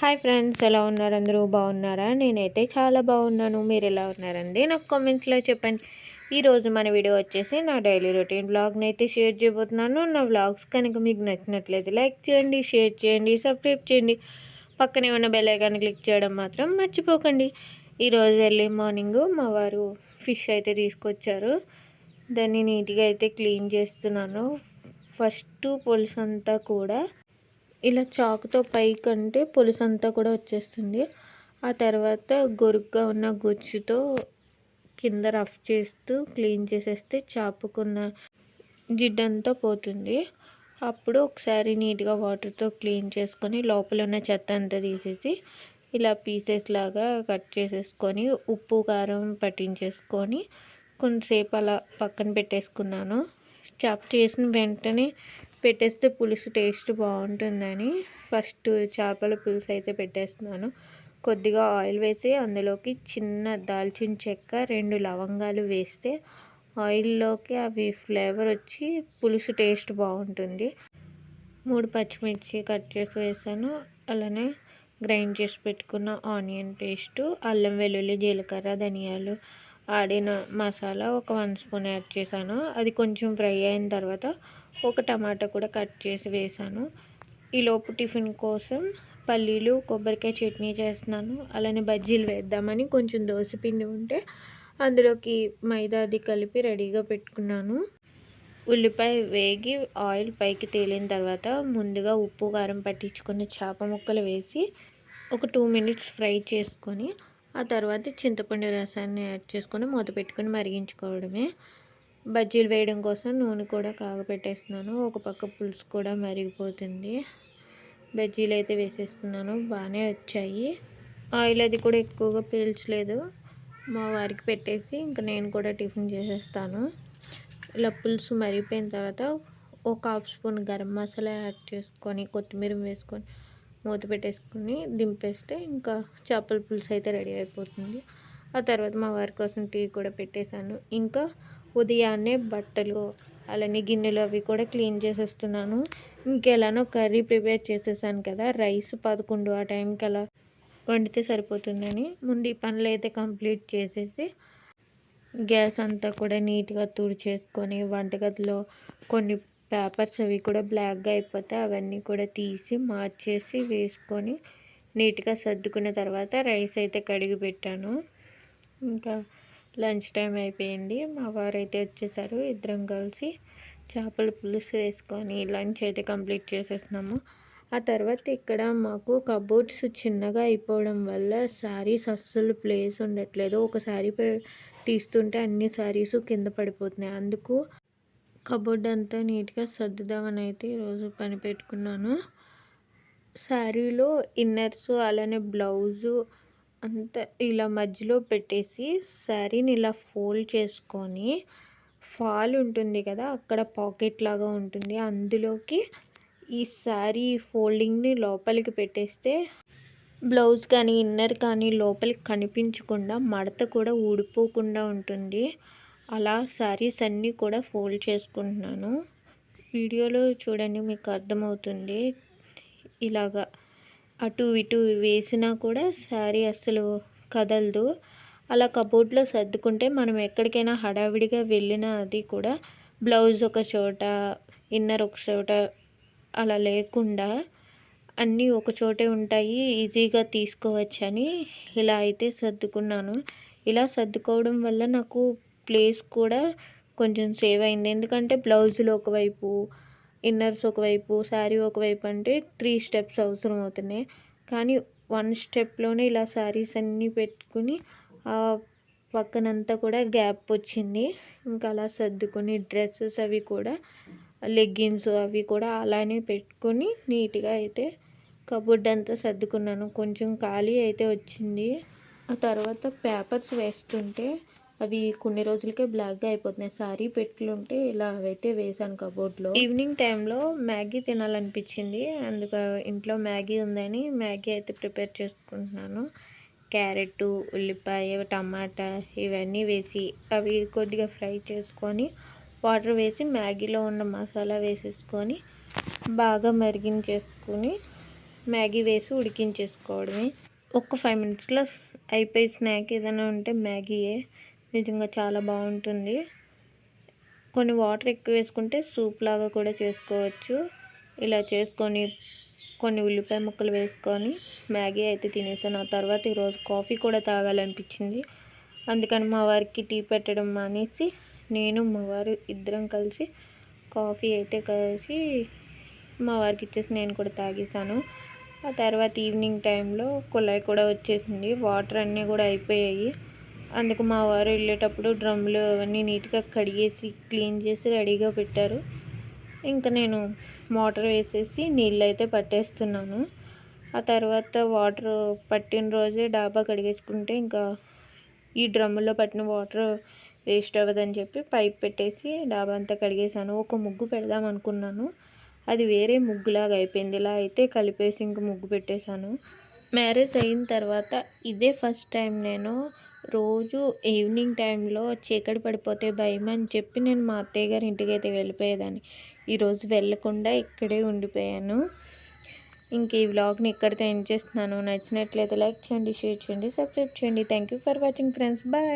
Hi friends, ఎలా ఉన్నారు? అందరూ బాగున్నారా? నేనైతే చాలా బాగున్నాను. మీరు ఎలా ఉన్నారండి? నాకు కామెంట్స్లో చెప్పండి. ఈరోజు మన వీడియో వచ్చేసి నా డైలీ రొటీన్ వ్లాగ్ని అయితే షేర్ చేయబోతున్నాను. నా వ్లాగ్స్ కనుక మీకు నచ్చినట్లయితే లైక్ చేయండి, షేర్ చేయండి, సబ్స్క్రైబ్ చేయండి. పక్కనే ఉన్న బెల్ ఐకాన్ క్లిక్ చేయడం మాత్రం మర్చిపోకండి. ఈరోజు ఎర్లీ మార్నింగ్ మా వారు ఫిష్ అయితే తీసుకొచ్చారు. దాన్ని నీట్గా అయితే క్లీన్ చేస్తున్నాను. ఫస్ట్ పులుసు అంతా కూడా ఇలా చాకుతో పైకంటే పులుసంతా కూడా వచ్చేస్తుంది. ఆ తర్వాత గొరుగ్గా ఉన్న గుజ్జుతో కింద రఫ్ చేస్తూ క్లీన్ చేసేస్తే చాపుకున్న జిడ్డంతా పోతుంది. అప్పుడు ఒకసారి నీట్గా వాటర్తో క్లీన్ చేసుకొని లోపల ఉన్న చెత్త అంతా తీసేసి ఇలా పీసెస్ లాగా కట్ చేసేసుకొని ఉప్పు కారం పట్టించేసుకొని కొంతసేపు అలా పక్కన పెట్టేసుకున్నాను. చాప్ చేసిన వెంటనే పెట్టేస్తే పులుసు టేస్ట్ బాగుంటుందని ఫస్ట్ చేపల పులుసు అయితే పెట్టేస్తున్నాను. కొద్దిగా ఆయిల్ వేసి అందులోకి చిన్న దాల్చిన చెక్క, 2 లవంగాలు వేస్తే ఆయిల్లోకి అవి ఫ్లేవర్ వచ్చి పులుసు టేస్ట్ బాగుంటుంది. 3 పచ్చిమిర్చి కట్ చేసి వేసాను. అలానే గ్రైండ్ చేసి పెట్టుకున్న ఆనియన్ పేస్టు, అల్లం వెల్లుల్లి జీలకర్ర ధనియాలు ఆడిన మసాలా ఒక 1 స్పూన్ యాడ్ చేశాను. అది కొంచెం ఫ్రై అయిన తర్వాత ఒక టమాటా కూడా కట్ చేసి వేసాను. ఈలోపు టిఫిన్ కోసం పల్లీలు కొబ్బరికాయ చట్నీ చేస్తున్నాను. అలానే బజ్జీలు వేద్దామని కొంచెం దోసపిండి ఉంటే అందులోకి మైదాది కలిపి రెడీగా పెట్టుకున్నాను. ఉల్లిపాయ వేగి ఆయిల్ పైకి తేలిన తర్వాత ముందుగా ఉప్పు కారం పట్టించుకున్న చేప ముక్కలు వేసి ఒక 2 మినిట్స్ ఫ్రై చేసుకొని ఆ తర్వాత చింతపండు రసాన్ని యాడ్ చేసుకొని మూత పెట్టుకొని మరిగించుకోవడమే. బజ్జీలు వేయడం కోసం నూనె కూడా కాగపెట్టేస్తున్నాను. ఒక పక్క పులుసు కూడా మరిగిపోతుంది. బజ్జీలు అయితే వేసేస్తున్నాను. బాగానే వచ్చాయి. ఆయిల్ అది కూడా ఎక్కువగా పీల్చలేదు. మా వారికి పెట్టేసి ఇంకా నేను కూడా టిఫిన్ చేసేస్తాను. ఇలా పులుసు మరిగిపోయిన తర్వాత ఒక 1/2 స్పూన్ గరం మసాలా యాడ్ చేసుకొని కొత్తిమీర వేసుకొని మూత పెట్టేసుకొని దింపేస్తే ఇంకా చేపల పులుసు అయితే రెడీ అయిపోతుంది. ఆ తర్వాత మా వారి కోసం టీ కూడా పెట్టేశాను. ఇంకా ఉదయాన్నే బట్టలు అలానే గిన్నెలు అవి కూడా క్లీన్ చేసేస్తున్నాను. ఇంకెలానో కర్రీ ప్రిపేర్ చేసేసాను కదా, రైస్ 11 ఆ టైంకి అలా వండితే సరిపోతుందని ముందు ఈ పనులు అయితే కంప్లీట్ చేసేసి గ్యాస్ అంతా కూడా నీట్గా తుడిచేసుకొని వంటగదిలో కొన్ని పేపర్స్ అవి కూడా బ్లాక్గా అయిపోతే అవన్నీ కూడా తీసి మార్చేసి వేసుకొని నీట్గా సర్దుకున్న తర్వాత రైస్ అయితే కడిగి పెట్టాను. ఇంకా లంచ్ టైం అయిపోయింది. మా వారు అయితే వచ్చేసారు. ఇద్దరం కలిసి చేపల పులుసు వేసుకొని లంచ్ అయితే కంప్లీట్ చేసేస్తున్నాము. ఆ తర్వాత ఇక్కడ మాకు కబోర్డ్స్ చిన్నగా అయిపోవడం వల్ల శారీస్ అస్సలు ప్లేస్ ఉండట్లేదు. ఒక శారీ తీస్తుంటే అన్ని శారీస్ కింద పడిపోతున్నాయి. అందుకు కబోర్డ్ అంతా నీట్గా సర్దుదామని అయితే ఈరోజు పని పెట్టుకున్నాను. శారీలో ఇన్నర్స్ అలానే బ్లౌజు అంతా ఇలా మధ్యలో పెట్టేసి శారీని ఇలా ఫోల్డ్ చేసుకొని ఫాల్ ఉంటుంది కదా, అక్కడ పాకెట్ లాగా ఉంటుంది. అందులోకి ఈ శారీ ఫోల్డింగ్ని లోపలికి పెట్టేస్తే బ్లౌజ్ కానీ ఇన్నర్ కానీ లోపలికి కనిపించకుండా మడత కూడా ఊడిపోకుండా ఉంటుంది. అలా శారీస్ అన్నీ కూడా ఫోల్డ్ చేసుకుంటున్నాను. వీడియోలో చూడండి, మీకు అర్థమవుతుంది. ఇలాగా అటు ఇటు వేసినా కూడా శారీ అస్సలు కదలదు. అలా కబోర్డ్లో సర్దుకుంటే మనం ఎక్కడికైనా హడావిడిగా వెళ్ళినా అది కూడా బ్లౌజ్ ఒక చోట ఇన్నర్ ఒక చోట అలా లేకుండా అన్నీ ఒక చోటే ఉంటాయి, ఈజీగా తీసుకోవచ్చని ఇలా అయితే సర్దుకున్నాను. ఇలా సర్దుకోవడం వల్ల నాకు ప్లేస్ కూడా కొంచెం సేవ్ అయింది. ఎందుకంటే బ్లౌజులు ఒకవైపు, ఇన్నర్స్ ఒకవైపు, శారీ ఒకవైపు అంటే 3 స్టెప్స్ అవసరం అవుతున్నాయి. కానీ 1 స్టెప్లోనే ఇలా శారీస్ అన్నీ పెట్టుకుని ఆ పక్కనంతా కూడా గ్యాప్ వచ్చింది. ఇంకా అలా సర్దుకొని డ్రెస్సెస్ అవి కూడా లెగ్గిన్స్ అవి కూడా అలానే పెట్టుకొని నీట్గా అయితే కబోర్డ్ అంతా సర్దుకున్నాను. కొంచెం ఖాళీ అయితే వచ్చింది. ఆ తర్వాత పేపర్స్ వేస్తుంటే అవి కొన్ని రోజులకే బ్లాక్గా అయిపోతున్నాయి. శారీ పెట్టుకుంటే ఇలా అవైతే వేసాను కబోర్డ్లో. ఈవినింగ్ టైంలో మ్యాగీ తినాలనిపించింది. అందుకు ఇంట్లో మ్యాగీ ఉందని మ్యాగీ అయితే ప్రిపేర్ చేసుకుంటున్నాను. క్యారెట్, ఉల్లిపాయ, టమాటా ఇవన్నీ వేసి అవి కొద్దిగా ఫ్రై చేసుకొని వాటర్ వేసి మ్యాగీలో ఉన్న మసాలా వేసేసుకొని బాగా మరిగించేసుకొని మ్యాగీ వేసి ఉడికించేసుకోవడమే. ఒక్క 5 మినిట్స్లో అయిపోయి స్నాక్ ఏదైనా ఉంటే మ్యాగీయే. నిజంగా చాలా బాగుంటుంది. కొన్ని వాటర్ ఎక్కువ వేసుకుంటే సూప్ లాగా కూడా చేసుకోవచ్చు. ఇలా చేసుకొని కొన్ని ఉల్లిపాయ ముక్కలు వేసుకొని మ్యాగీ అయితే తినేసాను. ఆ తర్వాత ఈరోజు కాఫీ కూడా తాగాలనిపించింది. అందుకని మా వారికి టీ పెట్టడం మానేసి నేను మా వారు ఇద్దరం కలిసి కాఫీ అయితే కలిసి మా వారికి ఇచ్చేసి నేను కూడా తాగేసాను. ఆ తర్వాత ఈవినింగ్ టైంలో కుళాయి కూడా వచ్చేసింది. వాటర్ అన్నీ కూడా అయిపోయాయి. అందుకు మా వారు వెళ్ళేటప్పుడు డ్రమ్ములు అవన్నీ నీట్గా కడిగేసి క్లీన్ చేసి రెడీగా పెట్టారు. ఇంకా నేను మోటార్ వేసేసి నీళ్ళు అయితే పట్టేస్తున్నాను. ఆ తర్వాత వాటర్ పట్టిన రోజే డాబా కడిగేసుకుంటే ఇంకా ఈ డ్రమ్ములో పట్టిన వాటర్ వేస్ట్ అవ్వదని చెప్పి పైప్ పెట్టేసి డాబా అంతా కడిగేసాను. ఒక ముగ్గు పెడదాం అనుకున్నాను, అది వేరే ముగ్గులాగా అయిపోయింది. ఇలా అయితే కలిపేసి ఇంక ముగ్గు పెట్టేశాను. మ్యారేజ్ అయిన తర్వాత ఇదే ఫస్ట్ టైం నేను రోజు ఈవినింగ్ టైంలో చీకటి పడిపోతే భయం అని చెప్పి నేను మా అత్తయ్య గారి ఇంటికి అయితే వెళ్ళిపోయేదాన్ని. ఈరోజు వెళ్ళకుండా ఇక్కడే ఉండిపోయాను. ఇంక ఈ వ్లాగ్ని ఇక్కడితో ఎండ్ చేస్తున్నాను. నచ్చినట్లయితే లైక్ చేయండి, షేర్ చేయండి, సబ్స్క్రైబ్ చేయండి. Thank you for watching friends. Bye.